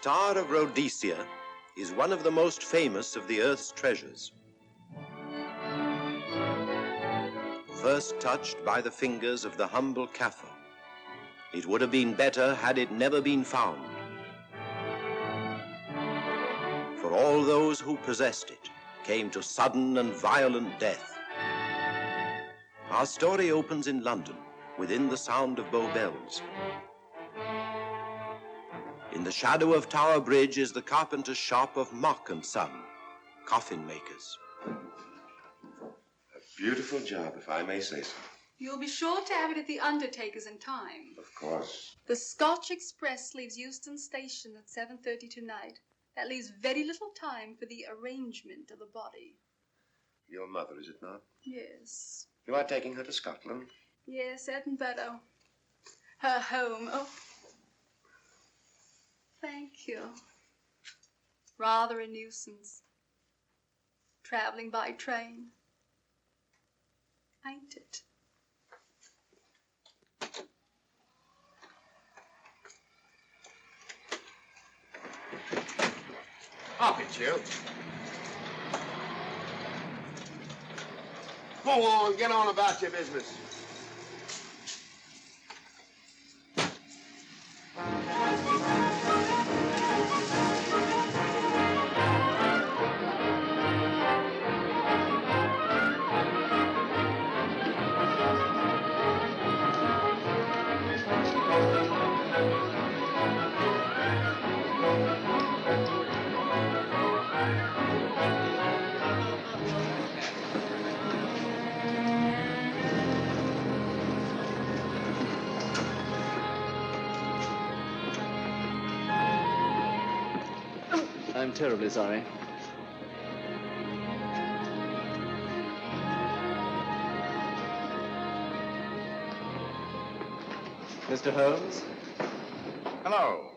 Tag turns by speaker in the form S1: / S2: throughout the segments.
S1: Star of Rhodesia is one of the most famous of the Earth's treasures. First touched by the fingers of the humble Kaffir, it would have been better had it never been found. For all those who possessed it came to sudden and violent death. Our story opens in London, within the sound of Bow Bells. In the shadow of Tower Bridge is the carpenter's shop of Mock and Son, coffin makers.
S2: A beautiful job, if I may say so.
S3: You'll be sure to have it at the undertaker's in time.
S2: Of course.
S3: The Scotch Express leaves Euston Station at 7:30 tonight. That leaves very little time for the arrangement of the body.
S2: Your mother, is it not?
S3: Yes.
S2: You are taking her to Scotland?
S3: Yes, Edinburgh. Her home. Oh. Thank you. Rather a nuisance. Traveling by train. Ain't it?
S2: Up it, you. Go on, get on about your business.
S4: I'm terribly sorry. Mr. Holmes?
S5: Hello.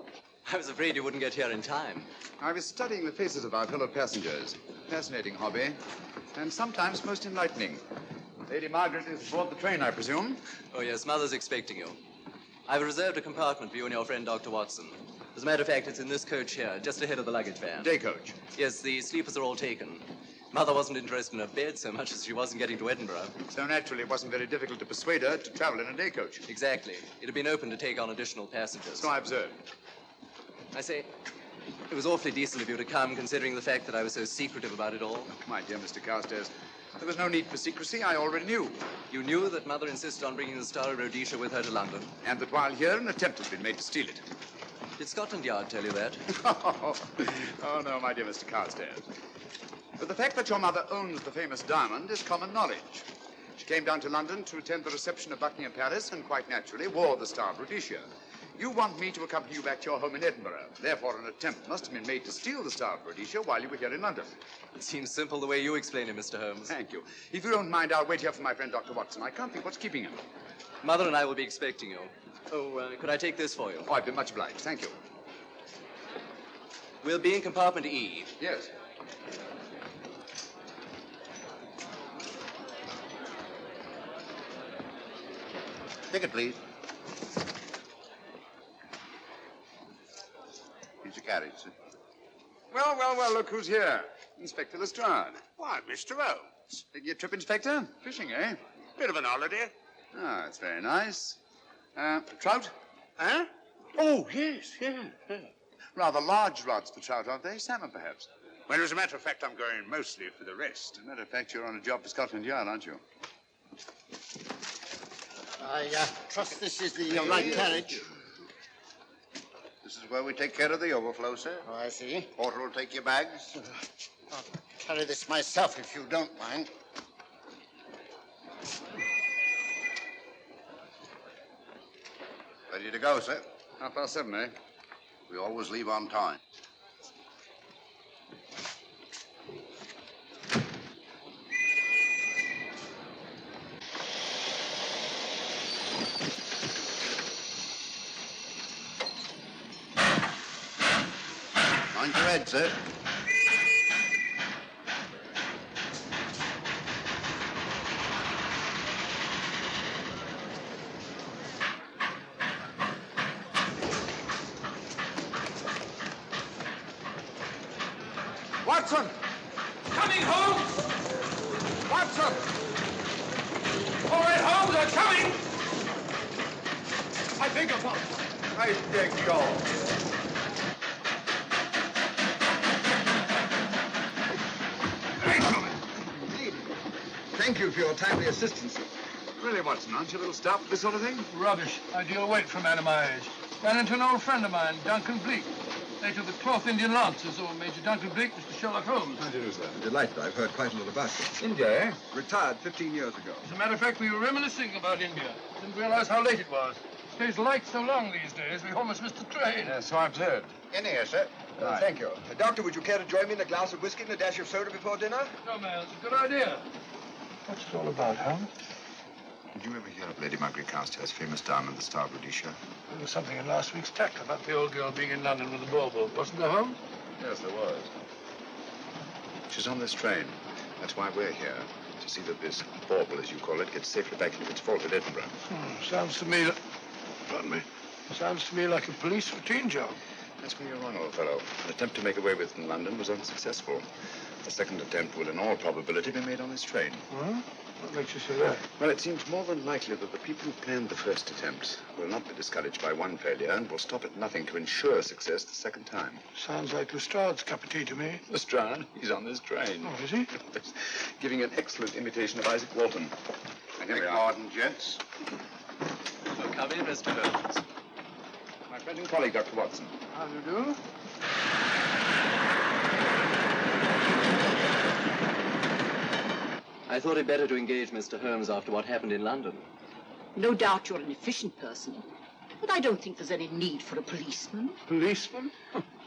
S4: I was afraid you wouldn't get here in time.
S5: I was studying the faces of our fellow passengers. Fascinating hobby, and sometimes most enlightening. Lady Margaret is aboard the train, I presume?
S4: Oh, yes, Mother's expecting you. I've reserved a compartment for you and your friend, Dr. Watson. As a matter of fact, it's in this coach here, just ahead of the luggage van.
S5: Day coach?
S4: Yes, the sleepers are all taken. Mother wasn't interested in a bed so much as she was in getting to Edinburgh.
S5: So naturally, it wasn't very difficult to persuade her to travel in a day coach.
S4: Exactly. It had been open to take on additional passengers.
S5: So I observed.
S4: I say, it was awfully decent of you to come, considering the fact that I was so secretive about it all.
S5: My dear Mr. Carstairs, there was no need for secrecy. I already knew.
S4: You knew that Mother insisted on bringing the Star of Rhodesia with her to London?
S5: And that while here, an attempt has been made to steal it.
S4: Did Scotland Yard tell you that?
S5: Oh, no, my dear Mr. Carstairs. But the fact that your mother owns the famous diamond is common knowledge. She came down to London to attend the reception of Buckingham Palace and quite naturally wore the Star of Rhodesia. You want me to accompany you back to your home in Edinburgh. Therefore, an attempt must have been made to steal the Star of Rhodesia while you were here in London.
S4: It seems simple the way you explain it, Mr. Holmes.
S5: Thank you. If you don't mind, I'll wait here for my friend, Dr. Watson. I can't think what's keeping him.
S4: Mother and I will be expecting you. Oh, could I take this for you?
S5: Oh, I've been much obliged. Thank you.
S4: We'll be in compartment E.
S5: Yes.
S2: Ticket, please. Here's your carriage, sir.
S5: Well, look who's here. Inspector Lestrade.
S6: Why, Mr. Holmes.
S5: Taking a trip, Inspector? Fishing, eh?
S6: Bit of an holiday.
S5: Ah, that's very nice. Trout?
S6: Huh? Oh, yes.
S5: Rather large rods for trout, aren't they? Salmon, perhaps?
S6: Well, as a matter of fact, I'm going mostly for the rest.
S5: As a matter of fact, you're on a job for Scotland Yard, aren't you?
S7: I trust this is the right carriage.
S2: This is where we take care of the overflow, sir.
S7: Oh, I see.
S2: Porter will take your bags.
S7: I'll carry this myself if you don't mind.
S2: Ready to go, sir.
S5: 7:30, eh?
S2: We always leave on time. Mind your head, sir.
S5: Watson!
S8: Coming, Holmes!
S5: Watson!
S8: All right, Holmes, I'm coming!
S5: I beg your pardon. I beg your.
S2: Indeed. Thank you for your timely assistance.
S5: Really, Watson, aren't you a little stout for this sort of thing?
S8: Rubbish. Ideal weight for a man of my age. Ran into an old friend of mine, Duncan Bleak. Later the Cloth Indian Lancers, or Major Duncan Bleak, Mr. Sherlock Holmes.
S5: How do you do, sir?
S2: Delighted. I've heard quite a lot about you.
S5: India, eh?
S2: Retired 15 years ago.
S8: As a matter of fact, we were reminiscing about India. Didn't realize how late it was. Stays light so long these days, we almost missed the train.
S5: Yes, so I've heard.
S2: In here, sir.
S5: Right.
S2: Thank you. Doctor, would you care to join me in a glass of whiskey and a dash of soda before dinner?
S8: No, man, it's a good idea. What's it all about, Holmes?
S5: Did you ever hear of Lady Margaret Carstairs' famous diamond, the Star of Rhodesia?
S8: There was something in last week's tackle about the old girl being in London with the bauble, wasn't there, Holmes?
S5: Yes, there was. She's on this train. That's why we're here. To see that this bauble, as you call it, gets safely back into its vault at Edinburgh.
S8: Sounds to me... Pardon me. Sounds to me like a police routine job.
S5: That's where you're wrong, old fellow. An attempt to make away with it in London was unsuccessful. The second attempt will, in all probability, be made on this train.
S8: Huh? What makes you say that?
S5: Well, it seems more than likely that the people who planned the first attempt will not be discouraged by one failure and will stop at nothing to ensure success the second time.
S8: Sounds like Lestrade's cup of tea to me.
S5: Lestrade, he's on this train.
S8: Oh, is he?
S5: Giving an excellent imitation of Isaac Walton. And here we are.
S2: Pardon, gents.
S4: Well, come in, Mr. Holmes.
S5: My friend and colleague, Dr. Watson.
S8: How do you do?
S4: I thought it better to engage Mr. Holmes after what happened in London.
S9: No doubt you're an efficient person, but I don't think there's any need for a policeman.
S8: Policeman?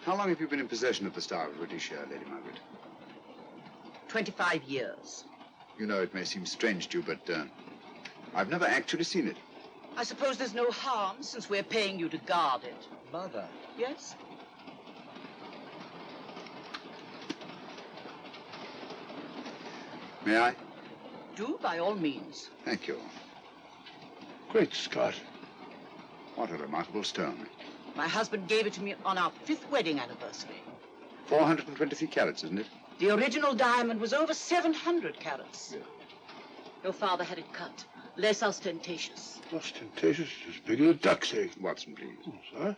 S5: How long have you been in possession of the Star of Rhodesia, Lady Margaret?
S9: 25 years.
S5: You know, it may seem strange to you, but I've never actually seen it.
S9: I suppose there's no harm since we're paying you to guard it.
S4: Mother.
S9: Yes?
S5: May I?
S9: Do, by all means.
S5: Thank you.
S8: Great Scott.
S5: What a remarkable stone.
S9: My husband gave it to me on our 5th wedding anniversary.
S5: 423 carats, isn't it?
S9: The original diamond was over 700 carats.
S5: Yeah.
S9: Your father had it cut, less ostentatious.
S8: Ostentatious, as big as a duck's egg.
S5: Watson, please.
S8: Oh, sir?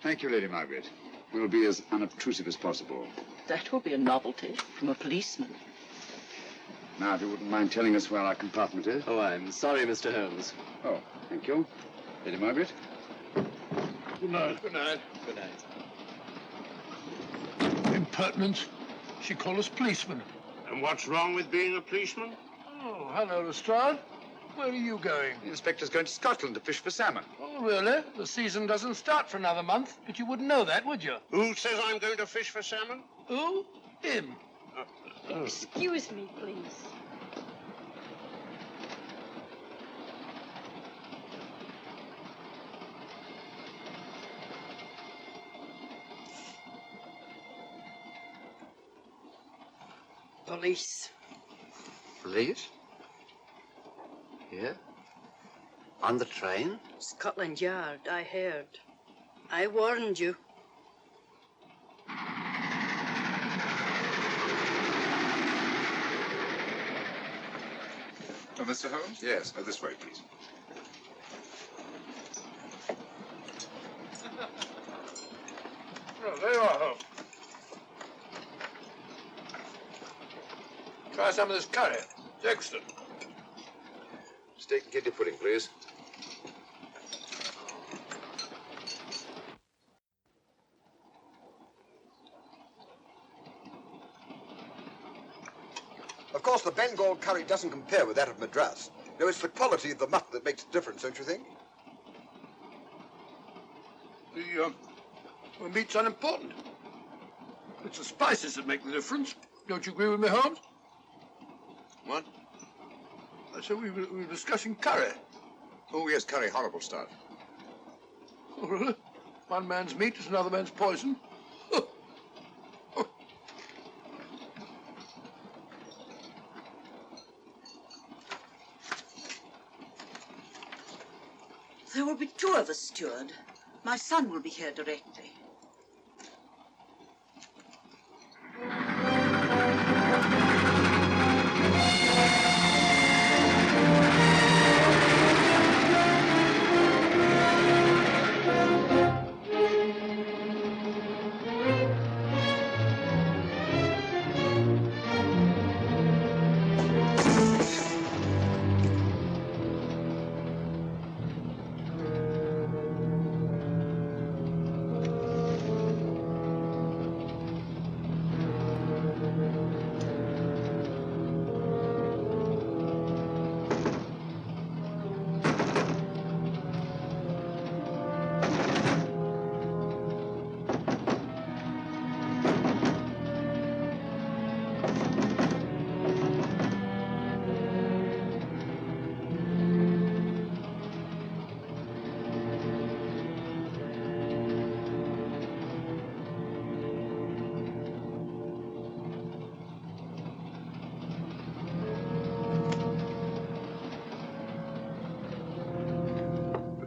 S5: Thank you, Lady Margaret. We'll be as unobtrusive as possible.
S9: That will be a novelty from a policeman.
S5: Now, if you wouldn't mind telling us where our compartment is.
S4: Oh, I'm sorry, Mr. Holmes.
S5: Oh, thank you. Lady Margaret?
S8: Good night. Good night.
S4: Good night.
S8: Impertinence. She called us policemen.
S6: And what's wrong with being a policeman?
S8: Oh, hello, Lestrade. Where are you going?
S5: The inspector's going to Scotland to fish for salmon.
S8: Oh, really? The season doesn't start for another month, but you wouldn't know that, would you?
S6: Who says I'm going to fish for salmon?
S8: Who? Him.
S3: Excuse me, please.
S10: Police.
S7: Police? Here? On the train?
S10: Scotland Yard, I heard. I warned you.
S5: Oh, Mr. Holmes? Yes. This way, please.
S8: Oh, there you are, Holmes. Try some of this curry. It's excellent.
S5: Steak and kidney pudding, please.
S2: Of course, the Bengal curry doesn't compare with that of Madras. No, it's the quality of the mutton that makes the difference, don't you think?
S8: The meat's unimportant. It's the spices that make the difference. Don't you agree with me, Holmes?
S5: What?
S8: I said we were discussing curry.
S5: Oh, yes, curry. Horrible stuff.
S8: Oh, really? One man's meat is another man's poison.
S9: There will be 2 of us, steward. My son will be here directly.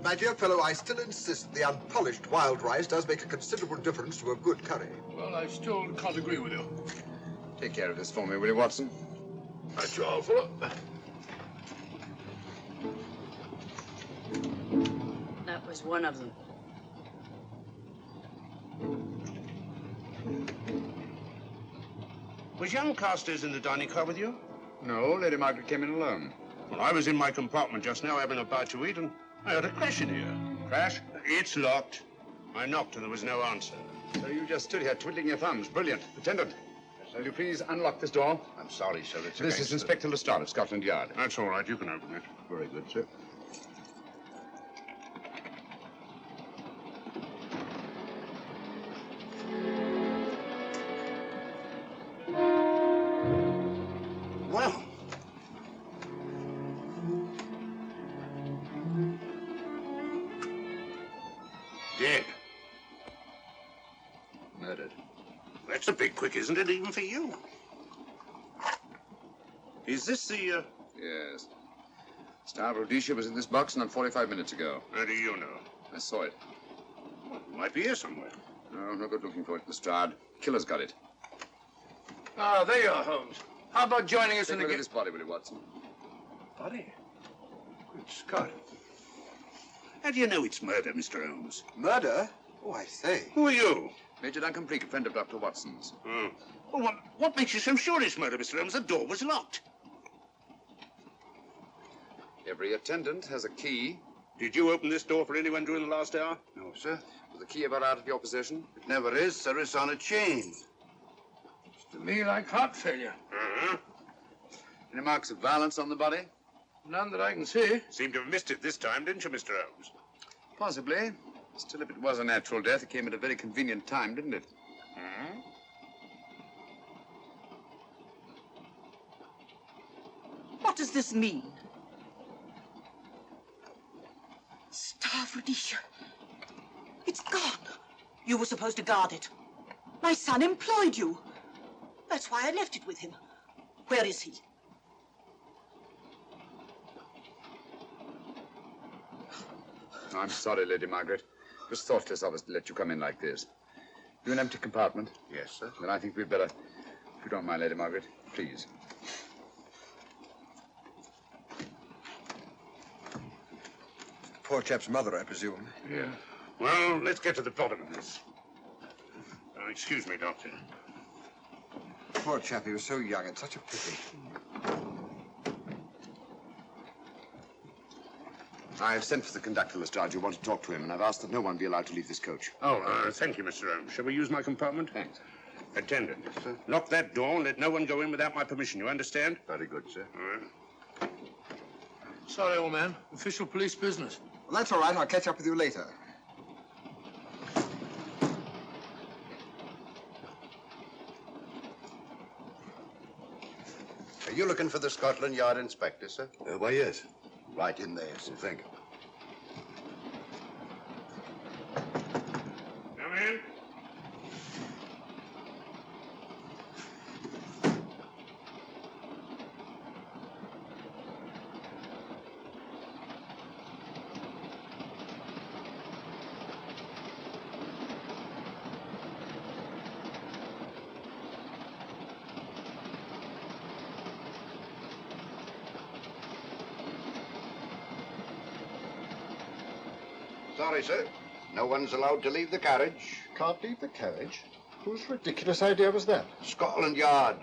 S2: my dear fellow, I still insist the unpolished wild rice does make a considerable difference to a good curry.
S8: Well, I still can't agree with you.
S5: Take care of this for me, will you, Watson?
S8: That's your fault.
S10: That was one of them.
S6: Was young Carstairs in the dining car with you?
S5: No, Lady Margaret came in alone.
S6: Well, I was in my compartment just now having a bite to eat, and I heard a crash in here.
S5: Crash?
S6: It's locked. I knocked and there was no answer.
S5: So you just stood here twiddling your thumbs. Brilliant. Attendant, will you please unlock this door?
S6: I'm sorry, sir. It's
S5: This is Inspector Lestrade of Scotland Yard.
S6: That's all right. You can open it.
S5: Very good, sir.
S6: Well, dead.
S5: Murdered.
S6: That's a bit quick, isn't it, even for you? Is this the,
S5: Yes. Star of Rhodesia was in this box not 45 minutes ago.
S6: How do you know?
S5: I saw it.
S6: Well, it might be here somewhere.
S5: No good looking for it, Lestrade. Killer's got it.
S8: Ah, there you are, Holmes. How about joining us
S5: Take
S8: in
S5: a
S8: the...
S5: look at this body, will you, Watson?
S6: Body? Good Scott. How do you know it's murder, Mr. Holmes?
S2: Murder? Oh, I say.
S6: Who are you?
S5: Major Duncan Bleak, a friend of Dr. Watson's.
S6: Oh. Well, what makes you so sure it's murder, Mr. Holmes? The door was locked.
S5: Every attendant has a key.
S6: Did you open this door for anyone during the last hour?
S2: No, sir.
S5: Was the key ever out of your possession?
S2: It never is, sir. It's on a chain.
S8: To me, like heart failure.
S6: Uh-huh.
S5: Any marks of violence on the body?
S8: None that I can see.
S6: Seemed to have missed it this time, didn't you, Mr. Holmes?
S5: Possibly. Still, if it was a natural death, it came at a very convenient time, didn't it?
S6: Hmm?
S9: What does this mean? Star of Rhodesia. It's gone. You were supposed to guard it. My son employed you. That's why I left it with him. Where is he?
S5: I'm sorry, Lady Margaret. It was thoughtless of us to let you come in like this. You an empty compartment?
S2: Yes, sir.
S5: Then I think we'd better, if you don't mind, Lady Margaret, please.
S2: Poor chap's mother, I presume.
S6: Yeah. Well, let's get to the bottom of this. Excuse me, Doctor.
S2: Poor chap, he was so young. It's such a pity.
S5: I've sent for the conductor, Lestrade. You want to talk to him, and I've asked that no one be allowed to leave this coach.
S6: Oh, thank you, Mr. Holmes. Shall we use my compartment?
S5: Thanks.
S6: Attendant, sir. Lock that door and let no one go in without my permission. You understand?
S2: Very good, sir.
S6: All right.
S8: Sorry, old man. Official police business.
S2: Well, that's all right. I'll catch up with you later.
S11: Are you looking for the Scotland Yard inspector, sir?
S2: Why, yes.
S11: Right in there, sir.
S2: Thank you.
S6: Come in.
S11: Sorry, sir. No one's allowed to leave the carriage.
S7: Can't leave the carriage? Whose ridiculous idea was that?
S11: Scotland Yard.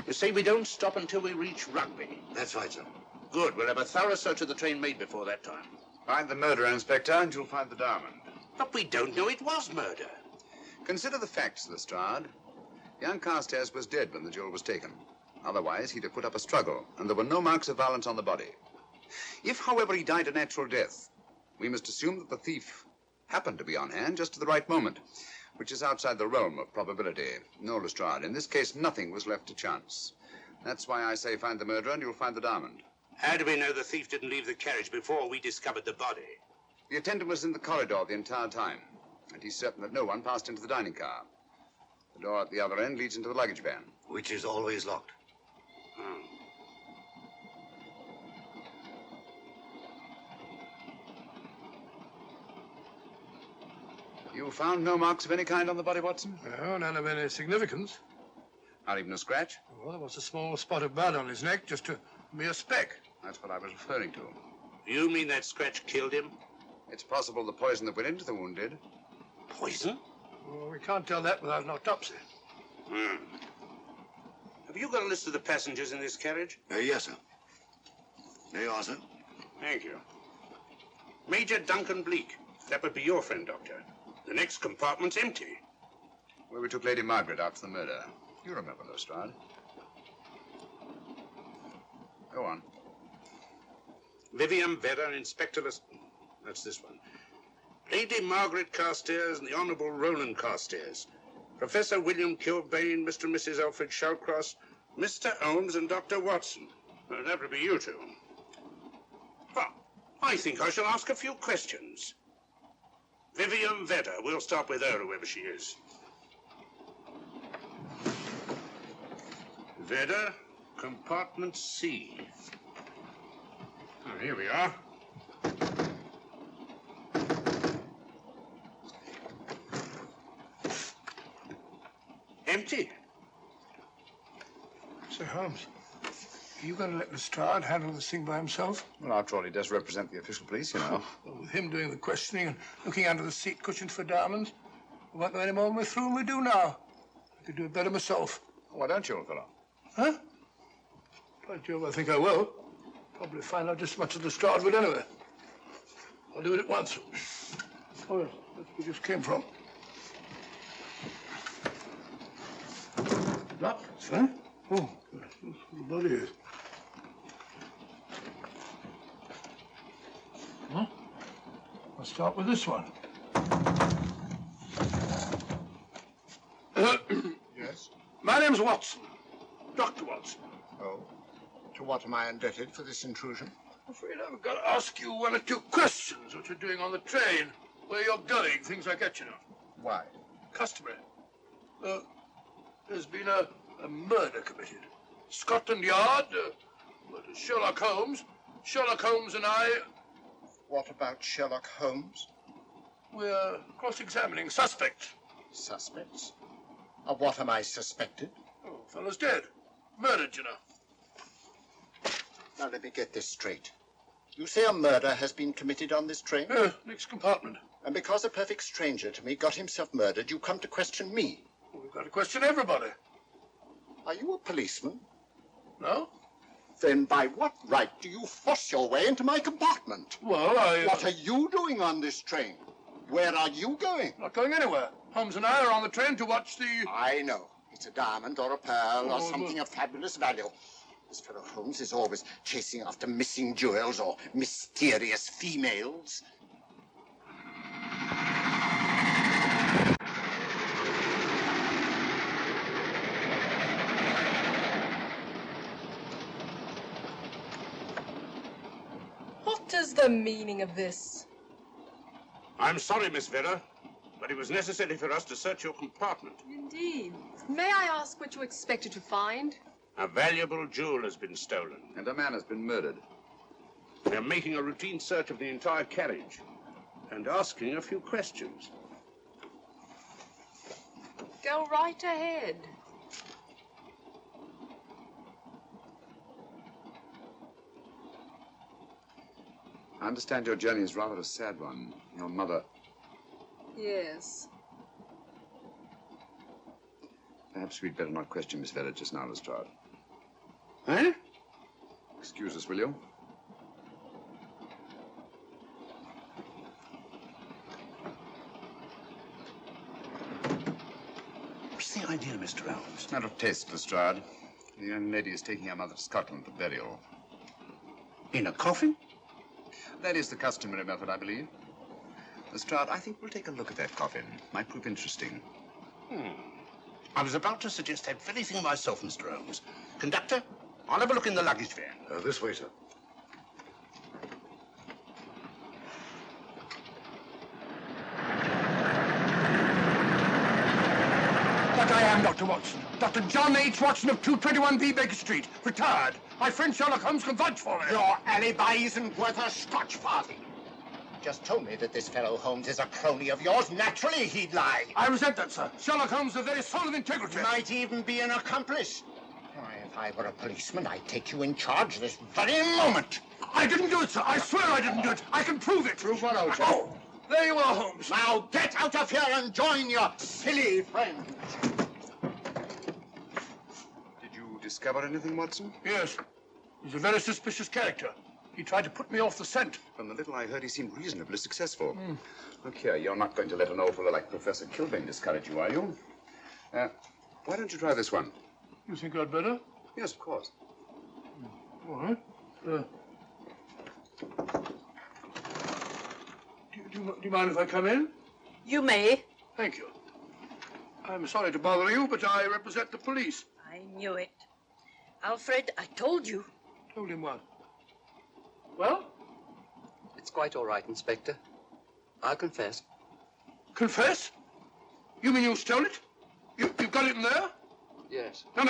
S6: You see, we don't stop until we reach Rugby.
S2: That's right, sir.
S6: Good. We'll have a thorough search of the train made before that time.
S5: Find the murderer, Inspector, and you'll find the diamond.
S6: But we don't know it was murder.
S5: Consider the facts, Lestrade. Young Carstairs was dead when the jewel was taken. Otherwise, he'd have put up a struggle, and there were no marks of violence on the body. If, however, he died a natural death, we must assume that the thief happened to be on hand just at the right moment, which is outside the realm of probability. No, Lestrade, in this case, nothing was left to chance. That's why I say find the murderer and you'll find the diamond.
S6: How do we know the thief didn't leave the carriage before we discovered the body?
S5: The attendant was in the corridor the entire time, and he's certain that no one passed into the dining car. The door at the other end leads into the luggage van.
S11: Which is always locked.
S6: Oh.
S5: You found no marks of any kind on the body, Watson?
S8: No, none of any significance.
S5: Not even a scratch?
S8: Well, there was a small spot of blood on his neck, just a mere speck.
S5: That's what I was referring to.
S6: You mean that scratch killed him?
S5: It's possible the poison that went into the wound did.
S6: Poison?
S8: Well, we can't tell that without an autopsy.
S6: Have you got a list of the passengers in this carriage?
S11: Yes, sir. There you are, sir.
S6: Thank you. Major Duncan Bleak. That would be your friend, Doctor. The next compartment's empty.
S5: Where we took Lady Margaret out for the murder. You remember, Lestrade. Go on.
S6: Vivian Vedder, Inspector That's this one. Lady Margaret Carstairs and the Honourable Roland Carstairs. Professor William Kilbane, Mr. and Mrs. Alfred Shallcross, Mr. Holmes and Dr. Watson. Well, that would be you two. Well, I think I shall ask a few questions. Vivian Vedder. We'll start with her, whoever she is. Vedder, compartment C. Oh, here we are. Empty.
S8: Sir Holmes, are you going to let Lestrade handle this thing by himself?
S5: Well, after all, he does represent the official police, you know.
S8: Well, with him doing the questioning and looking under the seat cushions for diamonds, we won't know any more when we're through than we do now. I could do it better myself.
S5: Why don't you, old fellow?
S8: Huh? By Jove, I think I will. Probably find out just as much as Lestrade would anyway. I'll do it at once. Oh, yes, that's where we just came from. That, sir? Oh, that's where the body is. Huh? I'll start with this one.
S7: Yes?
S8: My name's Watson. Dr. Watson.
S7: Oh. To what am I indebted for this intrusion?
S8: I'm afraid I've got to ask you one or two questions. What you're doing on the train, where you're going, things like that, you know.
S7: Why?
S8: Customary. There's been a murder committed. Scotland Yard, murder Sherlock Holmes. Sherlock Holmes and I,
S7: What about Sherlock Holmes?
S8: we're cross-examining suspects.
S7: Suspects? Of what am I suspected?
S8: Oh, fellow's dead. Murdered, you know.
S7: Now, let me get this straight. You say a murder has been committed on this train?
S8: Next compartment.
S7: And because a perfect stranger to me got himself murdered, you come to question me?
S8: Well, we've got to question everybody.
S7: Are you a policeman?
S8: No?
S7: Then by what right do you force your way into my compartment?
S8: Well,
S7: What are you doing on this train? Where are you going?
S8: Not going anywhere. Holmes and I are on the train to watch the...
S7: I know. It's a diamond or a pearl or something of fabulous value. This fellow Holmes is always chasing after missing jewels or mysterious females.
S12: What is the meaning of this?
S6: I'm sorry, Miss Vedder, but it was necessary for us to search your compartment.
S12: Indeed. May I ask what you expected to find?
S6: A valuable jewel has been stolen.
S5: And a man has been murdered.
S6: We're making a routine search of the entire carriage and asking a few questions.
S12: Go right ahead.
S5: I understand your journey is rather a sad one. Your mother...
S12: Yes.
S5: Perhaps we'd better not question Miss Vedder just now, Lestrade.
S6: Eh?
S5: Excuse us, will you?
S6: What's the idea, Mr. Holmes?
S5: Matter of taste, Lestrade. The young lady is taking her mother to Scotland for burial.
S6: In a coffin?
S5: That is the customary method, I believe. Lestrade, I think we'll take a look at that coffin. Might prove interesting.
S6: I was about to suggest that very thing myself, Mr. Holmes. Conductor, I'll have a look in the luggage van.
S8: This way, sir. But I am Dr. Watson. Dr. John H. Watson of 221B Baker Street, retired. My friend Sherlock Holmes can vouch for me.
S7: Your alibi isn't worth a Scotch farthing. just told me that this fellow Holmes is a crony of yours. Naturally, he'd lie.
S8: I resent that, sir. Sherlock Holmes is the very soul of integrity.
S7: Might even be an accomplice. Why, if I were a policeman, I'd take you in charge this very moment.
S8: I didn't do it, sir. I swear I didn't do it. I can prove it.
S7: Prove what, old chap?
S8: Oh, there you are, Holmes.
S7: Now get out of here and join your silly friends.
S5: Did you discover anything, Watson?
S8: Yes. He's a very suspicious character. He tried to put me off the scent.
S5: From the little I heard, he seemed reasonably successful. Look here, you're not going to let an old fellow like Professor Kilbane discourage you, are you? Why don't you try this one?
S8: You think I'd better?
S5: Yes, of course.
S8: All right. Do you mind if I come in?
S10: You may.
S8: Thank you. I'm sorry to bother you, but I represent the police.
S10: I knew it. Alfred, I told you.
S8: Told him what? Well?
S4: It's quite all right, Inspector. I'll confess.
S8: Confess? You mean you stole it? You've got it in there?
S4: Yes.
S8: No.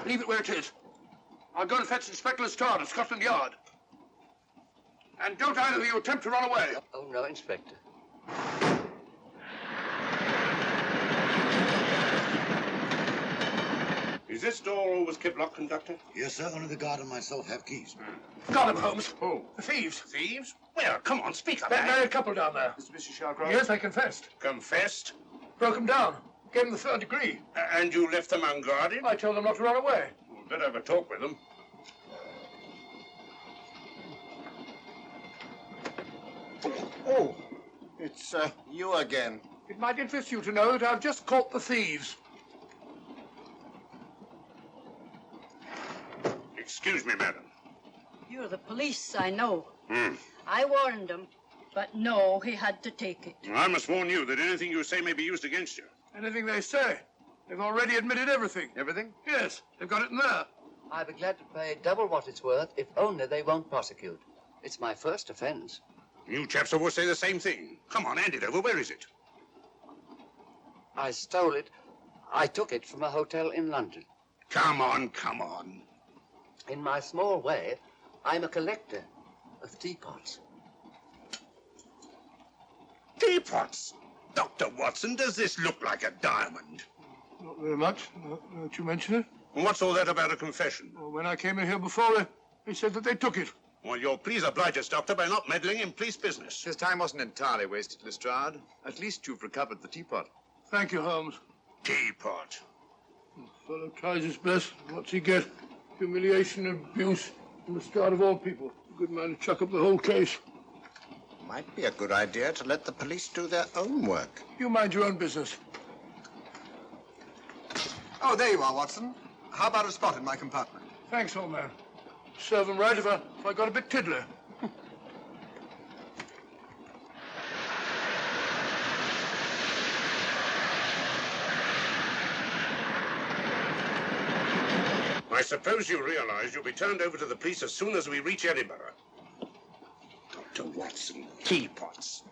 S8: Leave it where it is. I'll go and fetch Inspector Lestrade at Scotland Yard. And don't either of you attempt to run away.
S4: Oh, no, Inspector.
S6: Is this door always kept locked, Conductor?
S11: Yes, sir. Only the guard and myself have keys.
S8: Got him, Holmes.
S6: Who?
S8: The thieves.
S6: Thieves? Well, come on, speak up.
S8: That married couple down there.
S5: Mr. Sherlock?
S8: Yes, I confessed.
S6: Confessed?
S8: Broke them down. Gave them the third degree.
S6: And you left them unguarded?
S8: I told them not to run away.
S6: We'd better have a talk with them.
S7: Oh, it's you again.
S8: It might interest you to know that I've just caught the thieves.
S6: Excuse me, madam.
S10: You're the police, I know. I warned him, but no, he had to take it.
S6: I must warn you that anything you say may be used against you.
S8: Anything they say. They've already admitted everything.
S5: Everything?
S8: Yes, they've got it in there.
S4: I'd be glad to pay double what it's worth if only they won't prosecute. It's my first offense.
S6: You chaps always say the same thing. Come on, hand it over. Where is it?
S4: I stole it. I took it from a hotel in London.
S6: Come on.
S4: In my small way, I'm a collector of teapots.
S6: Teapots? Dr. Watson, does this look like a diamond?
S8: Not very much, now that you mention it.
S6: And what's all that about a confession?
S8: Well, when I came in here before, they said that they took it.
S6: Well, you'll please oblige us, Doctor, by not meddling in police business.
S5: His time wasn't entirely wasted, Lestrade. At least you've recovered the teapot.
S8: Thank you, Holmes.
S6: Teapot.
S8: The fellow tries his best. What's he get? Humiliation and abuse from the start of all people. A good man to chuck up the whole case.
S7: Might be a good idea to let the police do their own work.
S8: You mind your own business.
S2: Oh, there you are, Watson. How about a spot in my compartment?
S8: Thanks, old man. Serve him right if I got a bit tiddly.
S6: I suppose you realize you'll be turned over to the police as soon as we reach Edinburgh. Dr. Watson, teapots.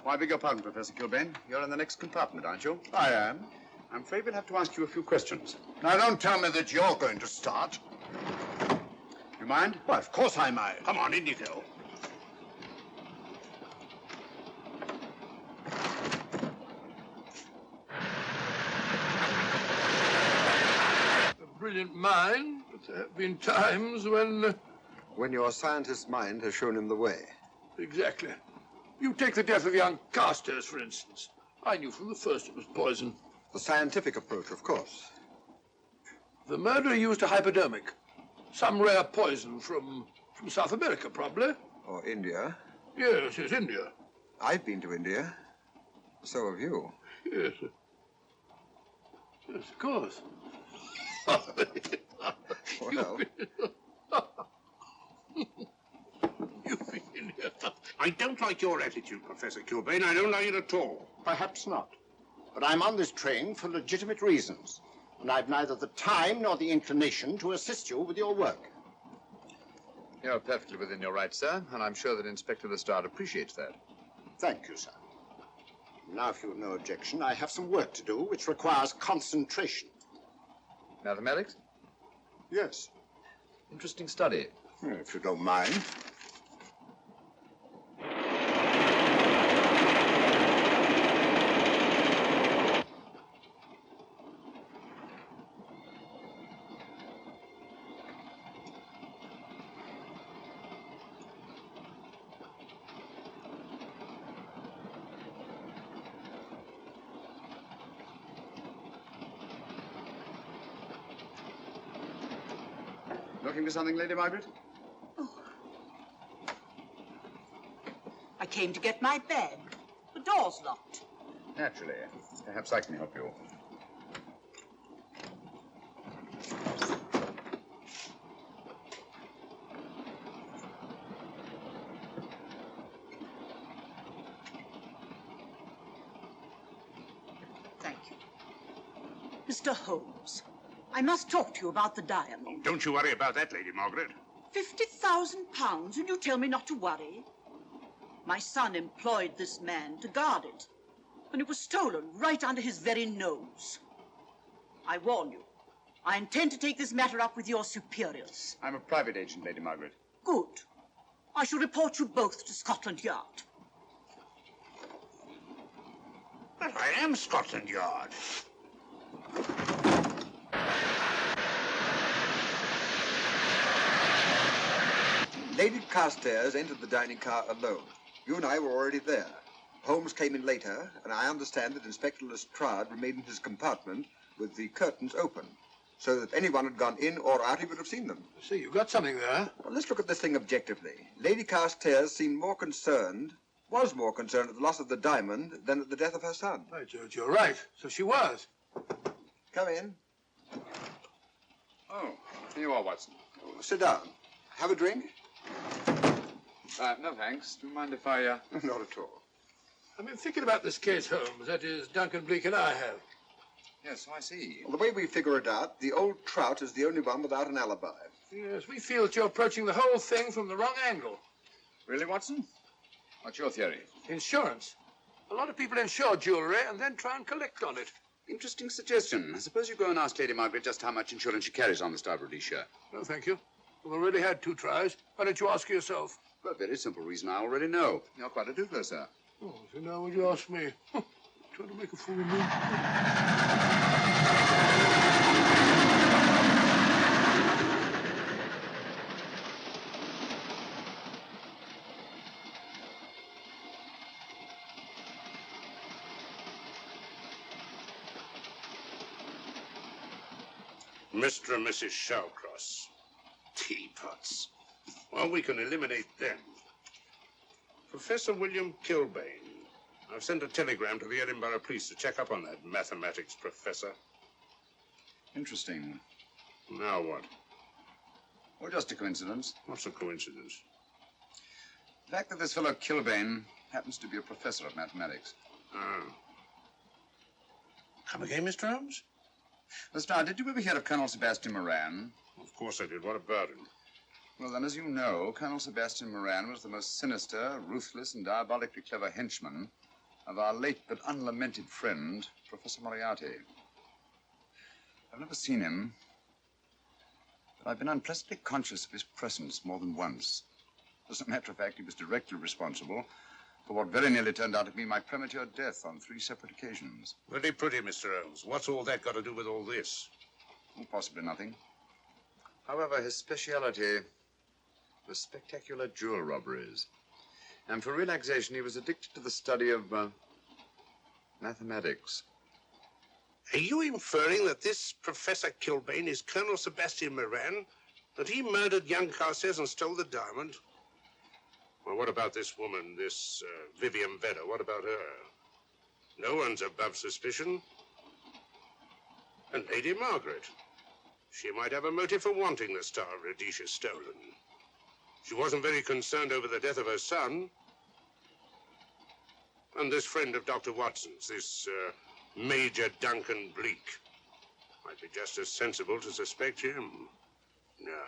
S5: Oh, I beg your pardon, Professor Kilbane. You're in the next compartment, aren't you?
S7: I am.
S5: I'm afraid we'll have to ask you a few questions.
S7: Now, don't tell me that you're going to start.
S5: You mind?
S7: Why, of course I mind.
S6: Come on, in you go.
S8: A brilliant mind, but there have been times when...
S2: When your scientist's mind has shown him the way.
S8: Exactly. You take the death of young Carstairs, for instance. I knew from the first it was poison.
S2: The scientific approach, of course.
S8: The murderer used a hypodermic. Some rare poison from South America, probably.
S2: Or India.
S8: Yes, India.
S2: I've been to India. So have you.
S8: Yes. Yes, of course.
S2: Well,
S8: You've been in here.
S6: I don't like your attitude, Professor Kilbane. I don't like it at all.
S7: Perhaps not. But I'm on this train for legitimate reasons. And I've neither the time nor the inclination to assist you with your work.
S5: You're perfectly within your rights, sir, and I'm sure that Inspector Lestrade appreciates that.
S7: Thank you, sir. Now, if you've no objection, I have some work to do which requires concentration.
S5: Mathematics?
S7: Yes.
S5: Interesting study.
S7: If you don't mind.
S5: looking for something, Lady Margaret?
S9: I came to get my bag. The door's locked.
S5: Naturally. Perhaps I can help you.
S9: Thank you. Mr. Holmes, I must talk to you about the diamond.
S6: Oh, don't you worry about that, Lady Margaret.
S9: £50,000, and you tell me not to worry? My son employed this man to guard it, and it was stolen right under his very nose. I warn you, I intend to take this matter up with your superiors.
S5: I'm a private agent, Lady Margaret.
S9: Good. I shall report you both to Scotland Yard.
S6: But I am Scotland Yard.
S2: Lady Carstairs entered the dining car alone. You and I were already there. Holmes came in later, and I understand that Inspector Lestrade remained in his compartment with the curtains open, so that if anyone had gone in or out, he would have seen them.
S8: See, you've got something there.
S2: Well, let's look at this thing objectively. Lady Carstairs seemed was more concerned at the loss of the diamond than at the death of her son.
S8: By George, you're right. So she was.
S2: Come in.
S5: Oh, here you are, Watson.
S2: Sit down. Have a drink?
S5: No, thanks. Do you mind if I,
S2: Not at all.
S8: I've been thinking about this case, Holmes. That is, Duncan Bleak and I have.
S5: Yes, so I see.
S2: Well, the way we figure it out, the old trout is the only one without an alibi.
S8: Yes, we feel that you're approaching the whole thing from the wrong angle.
S5: Really, Watson? What's your theory?
S8: Insurance. A lot of people insure jewelry and then try and collect on it.
S5: Interesting suggestion. I suppose you go and ask Lady Margaret just how much insurance she carries on the Starboard Rhodesia.
S8: No, thank you. We've already had 2 tries. Why don't you ask her yourself?
S5: For a very simple reason I already know. You're quite a doodler, sir.
S8: Oh, so now would you ask me? Trying to make a fool of me.
S6: Mr. and Mrs. Shawcross. Teapots. Well, we can eliminate them. Professor William Kilbane. I've sent a telegram to the Edinburgh police to check up on that mathematics professor.
S5: Interesting.
S6: Now what?
S5: Well, just a coincidence.
S6: What's a coincidence?
S5: The fact that this fellow Kilbane happens to be a professor of mathematics.
S6: Ah. Come again, Mr. Holmes?
S5: Lestrade, did you ever hear of Colonel Sebastian Moran?
S6: Of course I did. What about him?
S5: Well, then, as you know, Colonel Sebastian Moran was the most sinister, ruthless, and diabolically clever henchman of our late but unlamented friend, Professor Moriarty. I've never seen him, but I've been unpleasantly conscious of his presence more than once. As a matter of fact, he was directly responsible for what very nearly turned out to be my premature death on 3 separate occasions.
S6: Very pretty, Mr. Holmes. What's all that got to do with all this?
S5: Oh, possibly nothing. However, his speciality was spectacular jewel robberies. And for relaxation, he was addicted to the study of mathematics.
S6: Are you inferring that this Professor Kilbane is Colonel Sebastian Moran? That he murdered young Carstairs and stole the diamond? Well, what about this woman, this Vivian Vedder? What about her? No one's above suspicion. And Lady Margaret. She might have a motive for wanting the Star of Rhodesia stolen. She wasn't very concerned over the death of her son. And this friend of Dr. Watson's, this Major Duncan Bleak, might be just as sensible to suspect him. No.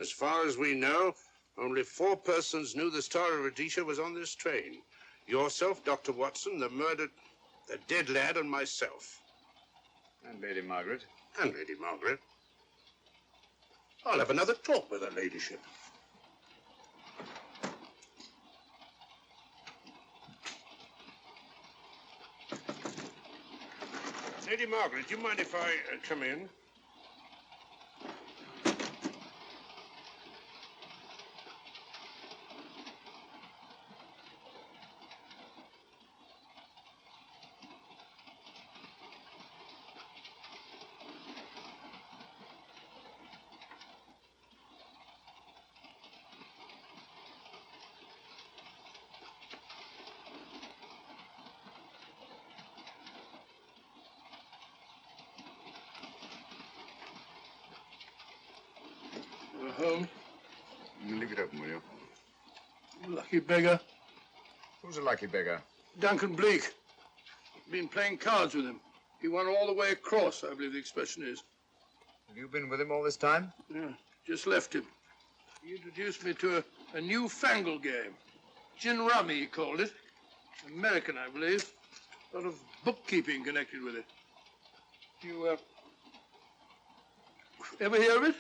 S6: As far as we know, only 4 persons knew the Star of Rhodesia was on this train. Yourself, Dr. Watson, the dead lad, and myself.
S5: And Lady Margaret.
S6: And Lady Margaret. I'll have another talk with her ladyship. Lady Margaret, do you mind if I come in?
S8: Holmes.
S5: Leave it open, will you?
S8: Lucky beggar.
S5: Who's a lucky beggar?
S8: Duncan Bleak. Been playing cards with him. He won all the way across, I believe the expression is.
S5: Have you been with him all this time?
S8: Yeah, just left him. He introduced me to a newfangled game. Gin rummy, he called it. American, I believe. A lot of bookkeeping connected with it. You, ever hear of it?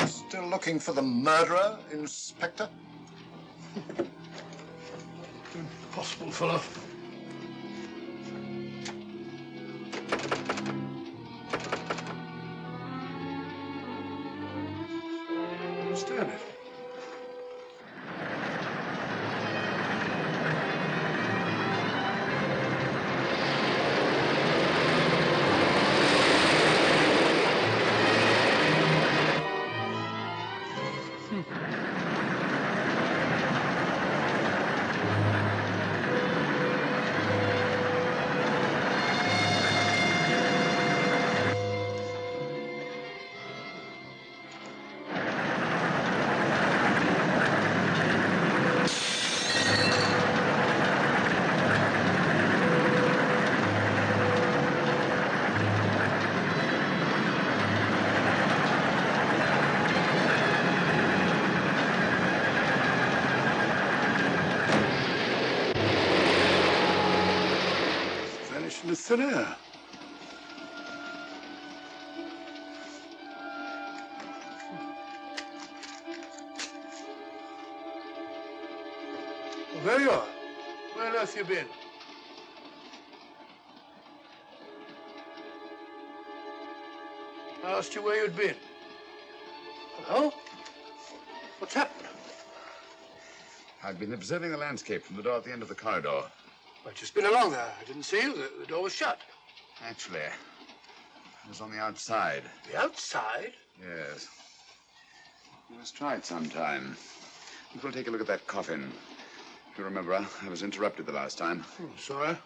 S11: Still looking for the murderer, Inspector?
S8: Impossible, fellow. Understand it. In the thin air. Well, there you are. Where on earth you been? I asked you where you'd been. Hello? What's happened?
S5: I've been observing the landscape from the door at the end of the corridor.
S8: I've just been along there. I didn't see you. The door was shut.
S5: Actually, it was on the outside.
S8: The outside?
S5: Yes. We must try it sometime. We'll take a look at that coffin. If you remember, I was interrupted the last time.
S8: Sorry.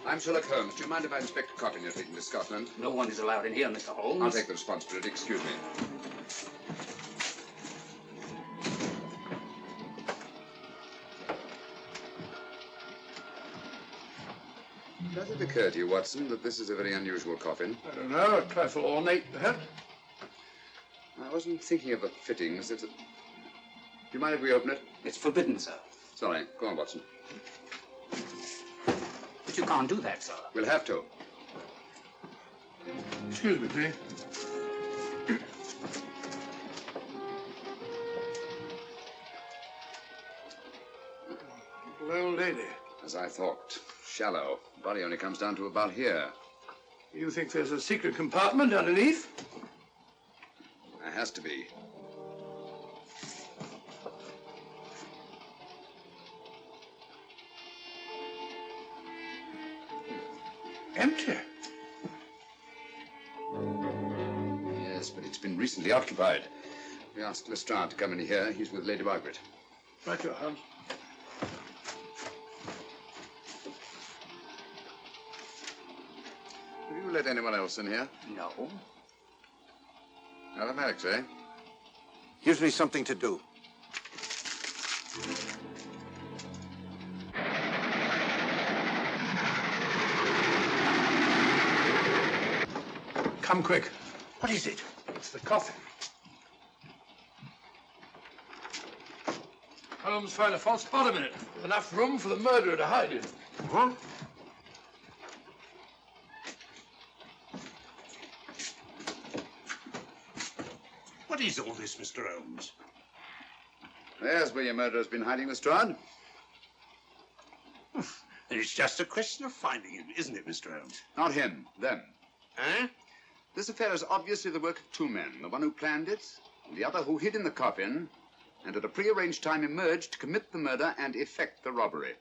S5: I'm Sherlock Holmes. Do you mind if I inspect a coffin you're taking to Scotland?
S13: No one is allowed in here, Mr. Holmes.
S5: I'll take the responsibility. Excuse me. Does it occur to you, Watson, that this is a very unusual coffin?
S8: I don't know. A trifle ornate, perhaps.
S5: I wasn't thinking of the fittings. Do you mind if we open it?
S13: It's forbidden, sir.
S5: Sorry. Go on, Watson.
S13: But you can't do that, sir.
S5: We'll have to.
S8: Excuse me, please. Little old lady.
S5: As I thought. Shallow. Body only comes down to about here.
S8: You think there's a secret compartment underneath?
S5: There has to be.
S8: Empty.
S5: Yes, but it's been recently occupied. We asked Lestrade to come in here. He's with Lady Margaret.
S8: Right, your Holmes.
S5: Have you let anyone else in here?
S11: No.
S5: Mathematics, eh?
S6: Gives me something to do.
S8: Come quick.
S6: What is it?
S8: It's the coffin. Holmes found a false bottom in it. Enough room for the murderer to hide in.
S6: Huh? What is all this, Mr. Holmes?
S5: There's where your murderer's been hiding, Lestrade.
S6: And it's just a question of finding him, isn't it, Mr. Holmes?
S5: Not him, them.
S6: Eh?
S5: This affair is obviously the work of two men, the one who planned it, and the other who hid in the coffin, and at a prearranged time emerged to commit the murder and effect the robbery.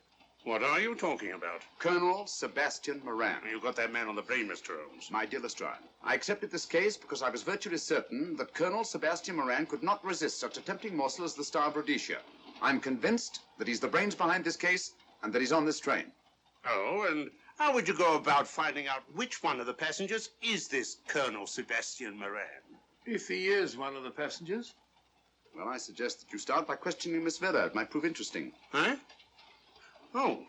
S6: What are you talking about?
S5: Colonel Sebastian Moran.
S6: You got that man on the brain, Mr. Holmes.
S5: My dear Lestrade, I accepted this case because I was virtually certain that Colonel Sebastian Moran could not resist such a tempting morsel as the Star of Rhodesia. I'm convinced that he's the brains behind this case and that he's on this train.
S6: Oh, and how would you go about finding out which one of the passengers is this Colonel Sebastian Moran?
S8: If he is one of the passengers.
S5: Well, I suggest that you start by questioning Miss Vera. It might prove interesting.
S6: Huh? Oh.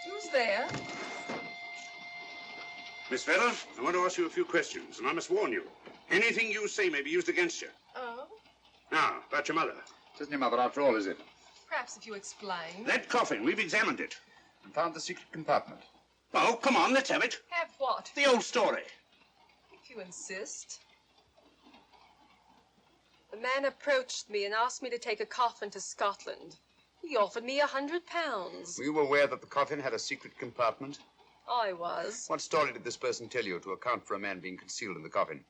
S12: Who's there?
S6: Miss Vera, I want to ask you a few questions, and I must warn you. Anything you say may be used against you.
S12: Oh?
S6: Now, about your mother.
S5: It isn't your mother after all, is it?
S12: Perhaps if you explain.
S6: That coffin, we've examined it.
S5: And found the secret compartment.
S6: Oh, come on, let's have it.
S12: Have what?
S6: The old story.
S12: If you insist. The man approached me and asked me to take a coffin to Scotland. He offered me £100.
S5: Were you aware that the coffin had a secret compartment?
S12: I was.
S5: What story did this person tell you to account for a man being concealed in the coffin?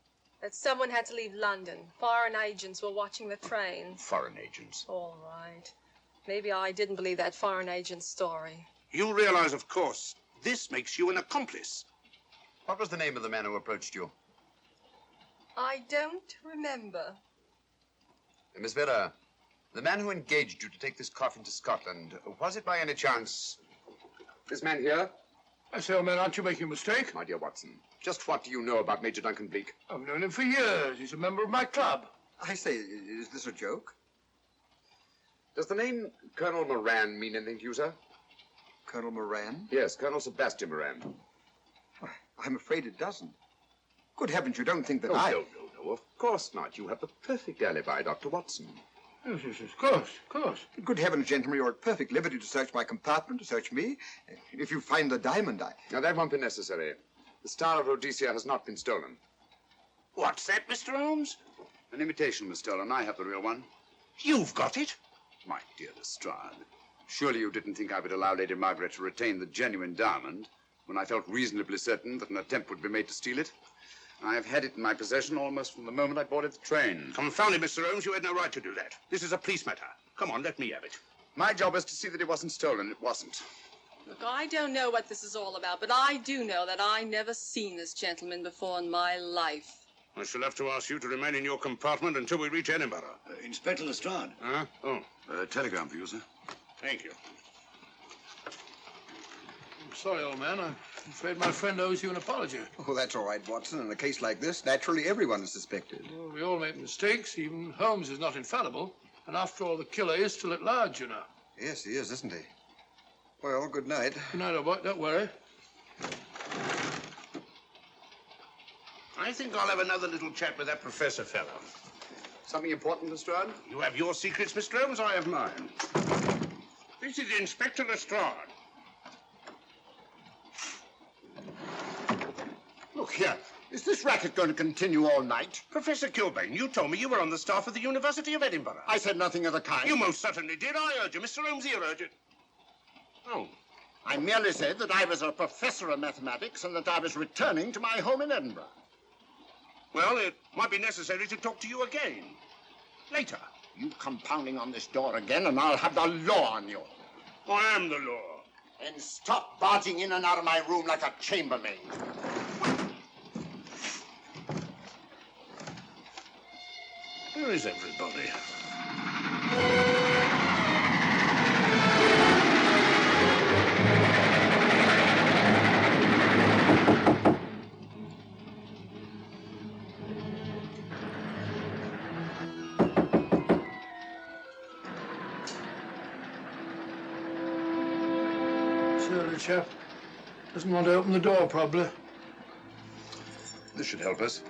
S12: That someone had to leave London. Foreign agents were watching the train.
S5: Foreign agents.
S12: All right. Maybe I didn't believe that foreign agent story.
S6: You realize, of course, this makes you an accomplice.
S5: What was the name of the man who approached you?
S12: I don't remember.
S5: Miss Vera, the man who engaged you to take this coffin to Scotland, was it by any chance this man here?
S8: I say, old man, aren't you making a mistake?
S5: My dear Watson, just what do you know about Major Duncan Bleak?
S8: I've known him for years. He's a member of my club.
S2: I say, is this a joke?
S5: Does the name Colonel Moran mean anything to you, sir?
S2: Colonel Moran?
S5: Yes, Colonel Sebastian Moran.
S2: Why, I'm afraid it doesn't. Good heavens, you don't think that
S5: No, of course not. You have the perfect alibi, Dr. Watson.
S8: Yes, of course, of course.
S2: Good heavens, gentlemen, you're at perfect liberty to search my compartment, to search me. If you find the diamond,
S5: Now, that won't be necessary. The Star of Rhodesia has not been stolen.
S6: What's that, Mr. Holmes?
S5: An imitation was stolen. I have the real one.
S6: You've got it?
S5: My dear Lestrade, surely you didn't think I would allow Lady Margaret to retain the genuine diamond when I felt reasonably certain that an attempt would be made to steal it? I have had it in my possession almost from the moment I boarded the train.
S6: Confound it, Mr. Holmes, you had no right to do that. This is a police matter. Come on, let me have it.
S5: My job is to see that it wasn't stolen. It wasn't.
S12: Look, I don't know what this is all about, but I do know that I never seen this gentleman before in my life.
S6: I shall have to ask you to remain in your compartment until we reach Edinburgh.
S11: Inspector Lestrade.
S6: Huh? Oh,
S5: Telegram for you, sir.
S6: thank you.
S8: I'm sorry, old man. I'm afraid my friend owes you an apology.
S2: Oh, that's all right, Watson. In a case like this, naturally everyone is suspected.
S8: Well, we all make mistakes. Even Holmes is not infallible. And after all, the killer is still at large, you know.
S2: Yes, he is, isn't he? Well, good night.
S8: Good night, old boy. Don't worry.
S6: I think I'll have another little chat with that professor fellow.
S5: Something important, Lestrade?
S6: You have your secrets, Mr. Holmes, I have mine. This is Inspector Lestrade.
S11: Look here. Is this racket going to continue all night?
S6: Professor Kilbane, you told me you were on the staff of the University of Edinburgh.
S11: I said nothing of the kind.
S6: You most certainly did. I urge you. Mr. Holmes here urged it. Oh,
S7: I merely said that I was a professor of mathematics and that I was returning to my home in Edinburgh.
S6: Well, it might be necessary to talk to you again. Later.
S7: You come pounding on this door again and I'll have the law on you.
S6: I am the law.
S7: And stop barging in and out of my room like a chambermaid.
S6: Where is everybody?
S8: Surly chap. Doesn't want to open the door, probably.
S5: This should help us.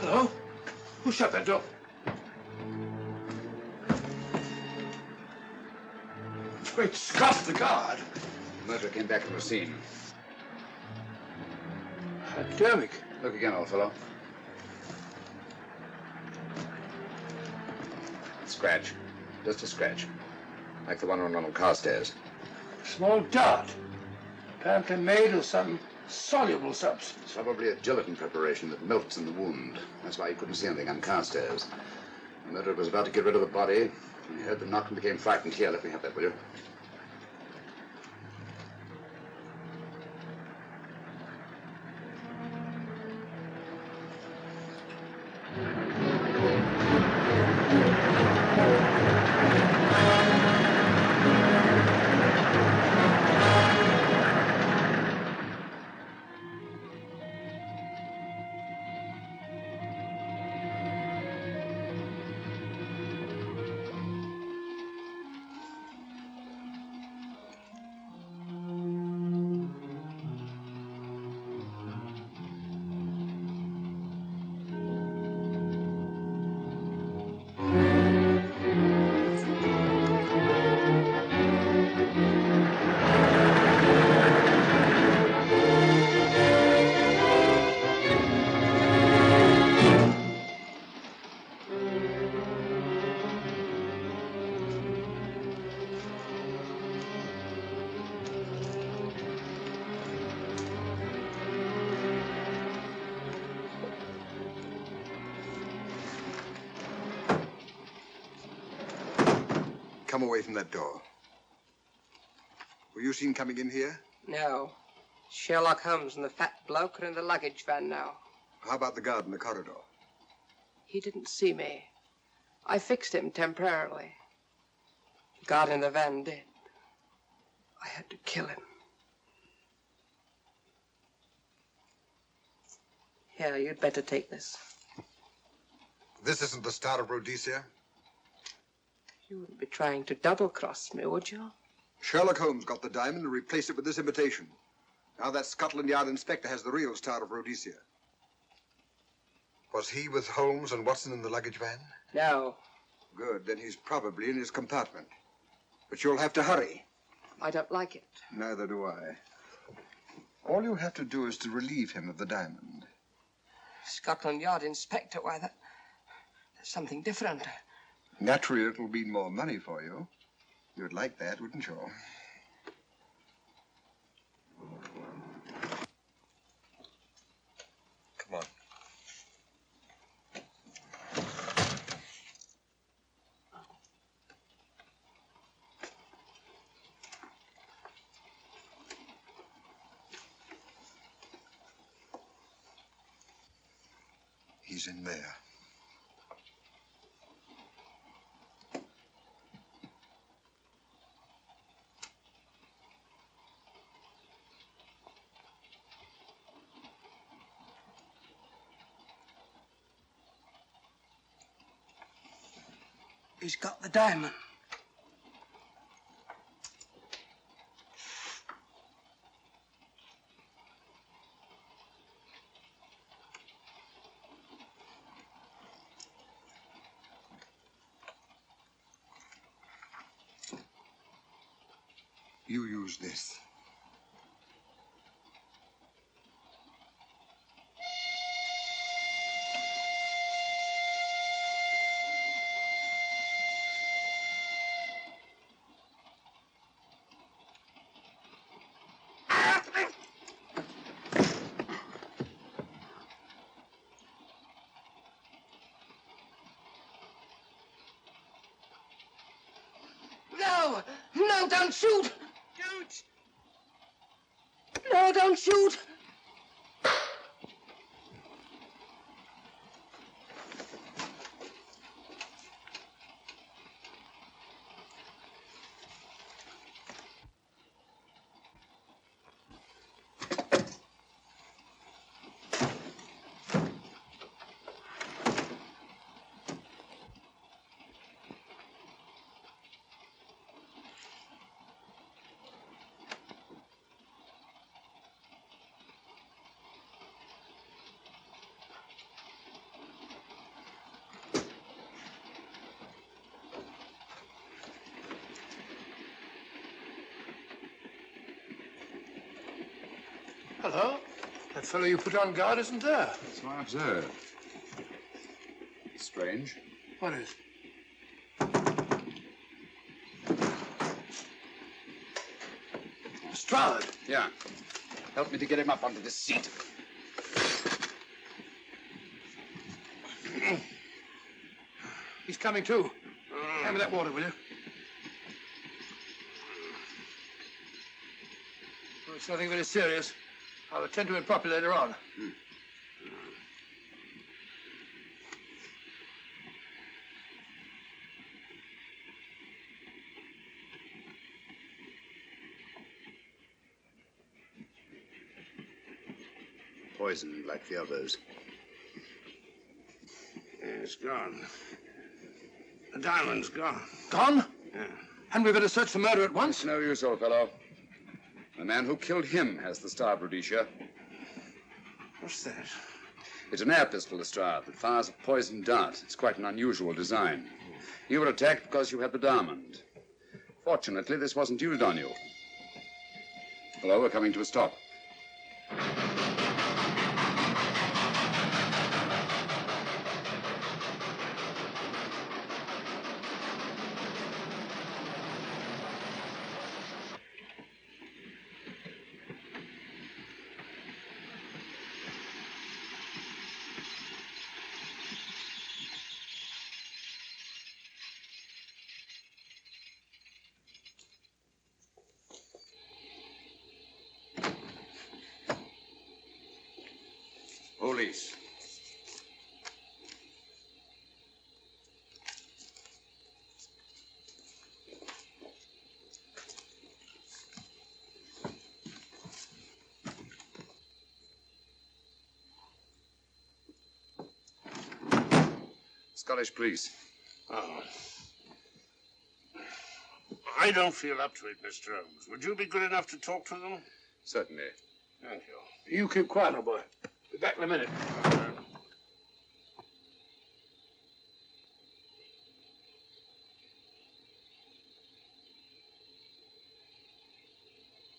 S8: Hello? Who shut that door? Great Scott, the guard.
S5: The murderer came back from the scene.
S8: Dermick.
S5: Look again, old fellow. Scratch. Just a scratch. Like the one on Ronald Carstairs.
S8: Small dot. Apparently made of some soluble substance.
S5: It's probably a gelatin preparation that melts in the wound. That's why you couldn't see anything on Carstairs. The murderer was about to get rid of the body. He heard the knock and became frightened. Here, let me have that, will you?
S2: Come away from that door. Were you seen coming in here?
S14: No. Sherlock Holmes and the fat bloke are in the luggage van now.
S2: How about the guard in the corridor?
S14: He didn't see me. I fixed him temporarily. The guard in the van did. I had to kill him. Here, you'd better take this.
S2: This isn't the Star of Rhodesia?
S14: You wouldn't be trying to double-cross me, would you?
S2: Sherlock Holmes got the diamond and replaced it with this imitation. Now that Scotland Yard inspector has the real Star of Rhodesia. Was he with Holmes and Watson in the luggage van?
S14: No.
S2: Good, then he's probably in his compartment. But you'll have to hurry.
S14: I don't like it.
S2: Neither do I. All you have to do is to relieve him of the diamond.
S14: Scotland Yard inspector, why, that's something different.
S2: Naturally, it'll mean more money for you. You'd like that, wouldn't you? Come on. He's in there.
S14: He's got the diamond.
S2: You use this.
S14: No! No, don't shoot! Don't! No, don't shoot!
S8: Hello? That fellow you put on guard isn't there.
S5: So I observe. Strange.
S8: What is? Lestrade.
S5: Yeah. Help me to get him up onto this seat.
S8: He's coming too. Hand me that water, will you? Well, it's nothing very serious. I'll attend to it properly later on.
S5: Poisoned like the others.
S6: Yeah, it's gone. The diamond's gone.
S8: Gone?
S6: Yeah.
S8: Hadn't we better search for murder at once?
S5: It's no use, old fellow. The man who killed him has the star, Rhodesia.
S6: What's that?
S5: It's an air pistol, Lestrade, that fires a poisoned dart. It's quite an unusual design. You were attacked because you had the diamond. Fortunately, this wasn't used on you. Hello, we're coming to a stop. Police. Scottish police.
S6: Oh. I don't feel up to it, Mr. Holmes. Would you be good enough to talk to them?
S5: Certainly.
S6: Thank you.
S8: You keep quiet, old boy. Be back in a minute.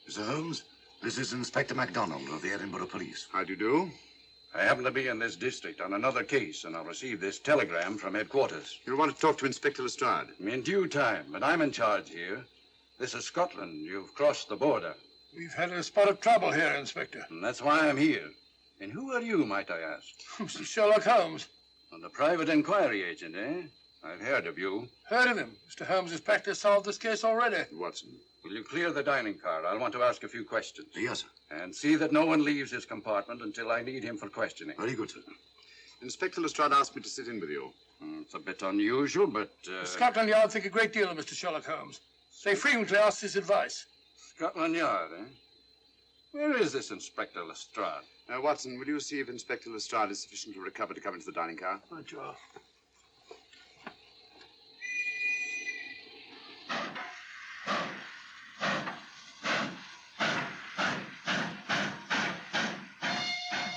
S15: Mr. Holmes, this is Inspector MacDonald of the Edinburgh Police.
S5: How do you do?
S15: I happen to be in this district on another case, and I received this telegram from headquarters.
S5: You'll want to talk to Inspector Lestrade.
S15: In due time, but I'm in charge here. This is Scotland. You've crossed the border.
S8: We've had a spot of trouble here, Inspector.
S15: And that's why I'm here. And who are you, might I ask?
S8: Mr. Sherlock Holmes.
S15: The private inquiry agent, eh? I've heard of you.
S8: Heard of him. Mr. Holmes has practically solved this case already.
S5: Watson.
S15: Will you clear the dining car? I'll want to ask a few questions. Yes, sir. And see that no one leaves his compartment until I need him for questioning. Very good, sir.
S5: Inspector Lestrade asked me to sit in with you.
S15: It's a bit unusual, but...
S8: Scotland Yard think a great deal of Mr. Sherlock Holmes. They frequently ask his advice.
S15: Scotland Yard, eh? Where is this Inspector Lestrade?
S5: Watson, will you see if Inspector Lestrade is sufficiently recovered to come into the dining car?
S8: Right, Joe.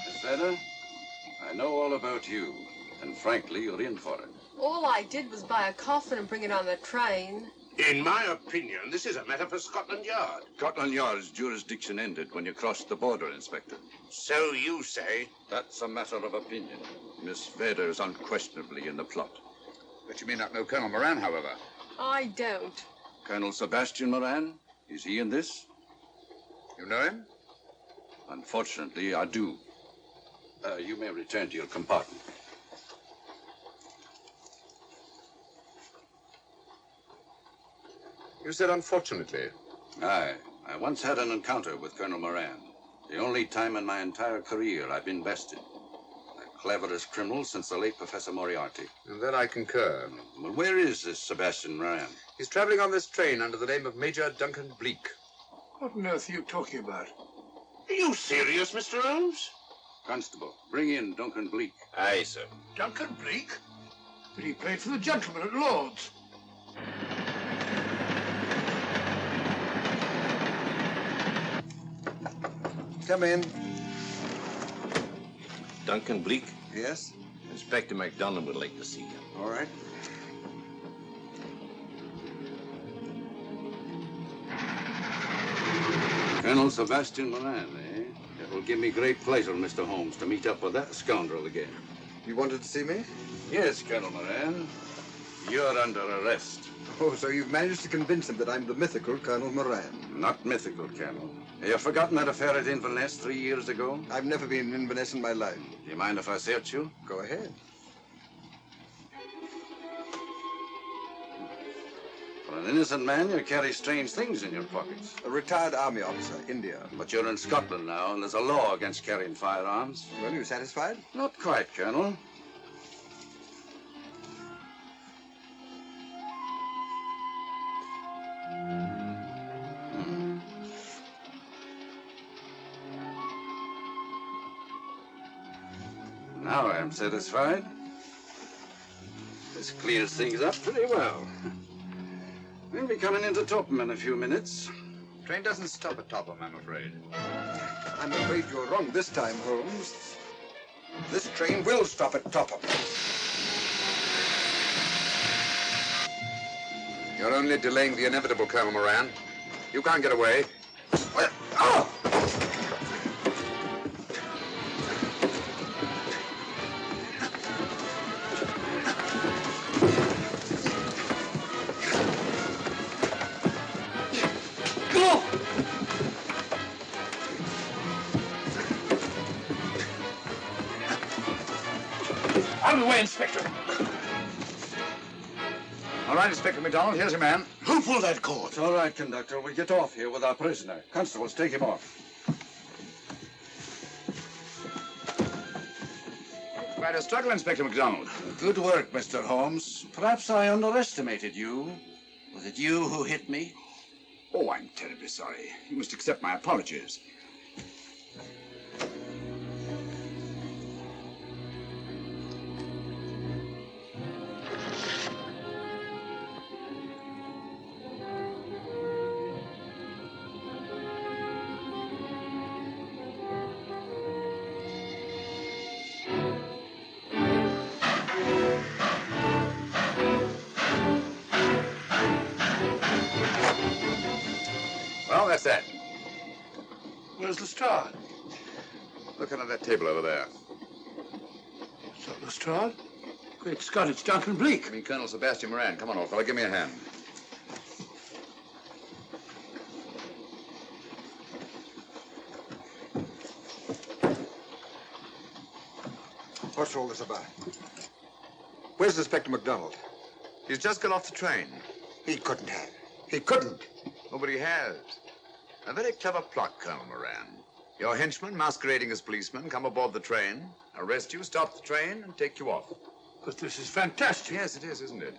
S15: Miss Vedder, I know all about you, and frankly, you're in for it.
S12: All I did was buy a coffin and bring it on the train.
S6: In my opinion, this is a matter for Scotland Yard.
S15: Scotland Yard's jurisdiction ended when you crossed the border, Inspector.
S6: So you say?
S15: That's a matter of opinion. Miss Vader is unquestionably in the plot.
S5: But you may not know Colonel Moran, however.
S12: I don't.
S15: Colonel Sebastian Moran, is he in this?
S5: You know him?
S15: Unfortunately, I do. You may return to your compartment.
S5: You said unfortunately.
S15: Aye. I once had an encounter with Colonel Moran. The only time in my entire career I've been bested. The cleverest criminal since the late Professor Moriarty.
S5: And that I concur.
S15: Well, where is this Sebastian Moran?
S5: He's traveling on this train under the name of Major Duncan Bleak.
S8: What on earth are you talking about?
S6: Are you serious, Mr. Holmes?
S15: Constable, bring in Duncan Bleak.
S6: Aye, sir.
S8: Duncan Bleak? But he played for the gentleman at Lord's.
S2: Come in.
S1: Duncan Bleak?
S2: Yes?
S1: Inspector MacDonald would like to see you.
S2: All right.
S15: Colonel Sebastian Moran, eh? It will give me great pleasure, Mr. Holmes, to meet up with that scoundrel again.
S2: You wanted to see me?
S15: Yes, Colonel Moran. You're under arrest.
S2: Oh, so you've managed to convince him that I'm the mythical Colonel Moran.
S15: Not mythical, Colonel. Have you forgotten that affair at Inverness 3 years ago?
S2: I've never been in Inverness in my life.
S15: Do you mind if I search you?
S2: Go ahead.
S15: For an innocent man, you carry strange things in your pockets.
S2: A retired army officer, India.
S15: But you're in Scotland now, and there's a law against carrying firearms.
S2: Well, you satisfied?
S15: Not quite, Colonel. Now I am satisfied. This clears things up pretty well. We'll be coming into Topham in a few minutes.
S5: Train doesn't stop at Topham, I'm afraid.
S2: I'm afraid you're wrong this time, Holmes. This train will stop at Topham.
S5: You're only delaying the inevitable, Colonel Moran. You can't get away.
S2: Oh!
S8: Out of the way, Inspector.
S5: All right, Inspector MacDonald, here's your man.
S6: Who pulled that cord?
S15: It's all right, conductor. We'll get off here with our prisoner. Constables, take him off.
S5: Quite a struggle, Inspector MacDonald.
S15: Good work, Mr. Holmes. Perhaps I underestimated you. Was it you who hit me?
S5: Oh, I'm terribly sorry. You must accept my apologies. Well, that's that.
S8: Where's Lestrade?
S5: Look under that table over there.
S8: Is that Lestrade? Great Scott, it's Duncan Bleak.
S5: I mean, Colonel Sebastian Moran. Come on, old fella, give me a hand.
S2: What's all this about? Where's Inspector MacDonald?
S5: He's just got off the train.
S2: He couldn't have. He couldn't.
S5: Nobody has. A very clever plot, Colonel Moran. Your henchman, masquerading as policeman, come aboard the train, arrest you, stop the train, and take you off.
S8: But this is fantastic.
S5: Yes, it is, isn't it?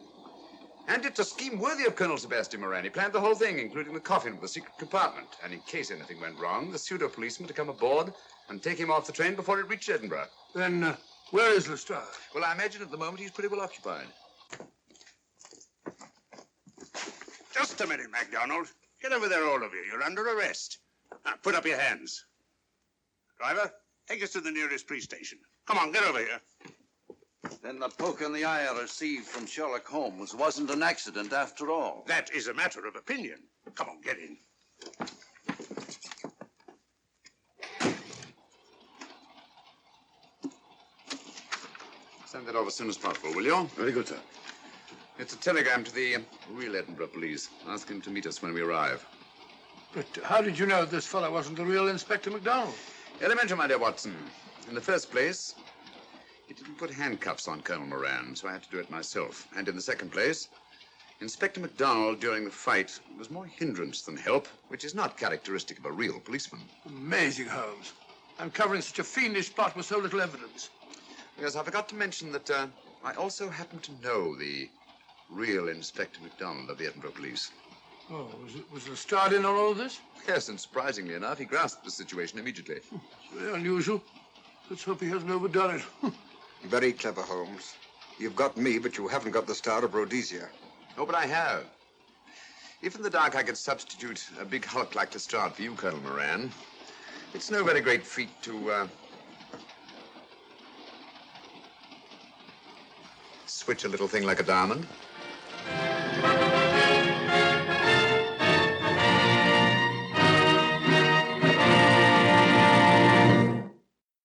S5: And it's a scheme worthy of Colonel Sebastian Moran. He planned the whole thing, including the coffin of the secret compartment. And in case anything went wrong, the pseudo-policeman to come aboard and take him off the train before it reached Edinburgh.
S8: Then, where is Lestrade?
S5: Well, I imagine at the moment he's pretty well occupied.
S6: Just a minute, MacDonald. Get over there, all of you. You're under arrest. Now, put up your hands. Driver, take us to the nearest police station. Come on, get over here.
S15: Then the poke in the eye I received from Sherlock Holmes wasn't an accident after all.
S6: That is a matter of opinion. Come on, get in.
S5: Send that off as soon as possible, will you?
S6: Very good, sir.
S5: It's a telegram to the real Edinburgh police. Ask him to meet us when we arrive.
S8: But how did you know this fellow wasn't the real Inspector MacDonald?
S5: Elementary, my dear Watson. In the first place, he didn't put handcuffs on Colonel Moran, so I had to do it myself. And in the second place, Inspector MacDonald, during the fight, was more hindrance than help, which is not characteristic of a real policeman.
S8: Amazing, Holmes. Uncovering such a fiendish plot with so little evidence.
S5: Yes, I forgot to mention that I also happen to know the real Inspector MacDonald of the Edinburgh Police.
S8: Oh, was Lestrade in on all of this?
S5: Yes, and surprisingly enough, he grasped the situation immediately.
S8: Very unusual. Let's hope he hasn't overdone it.
S2: Very clever, Holmes. You've got me, but you haven't got the Star of Rhodesia.
S5: Oh, but I have. If in the dark I could substitute a big hulk like Lestrade for you, Colonel Moran, it's no very great feat to, switch a little thing like a diamond.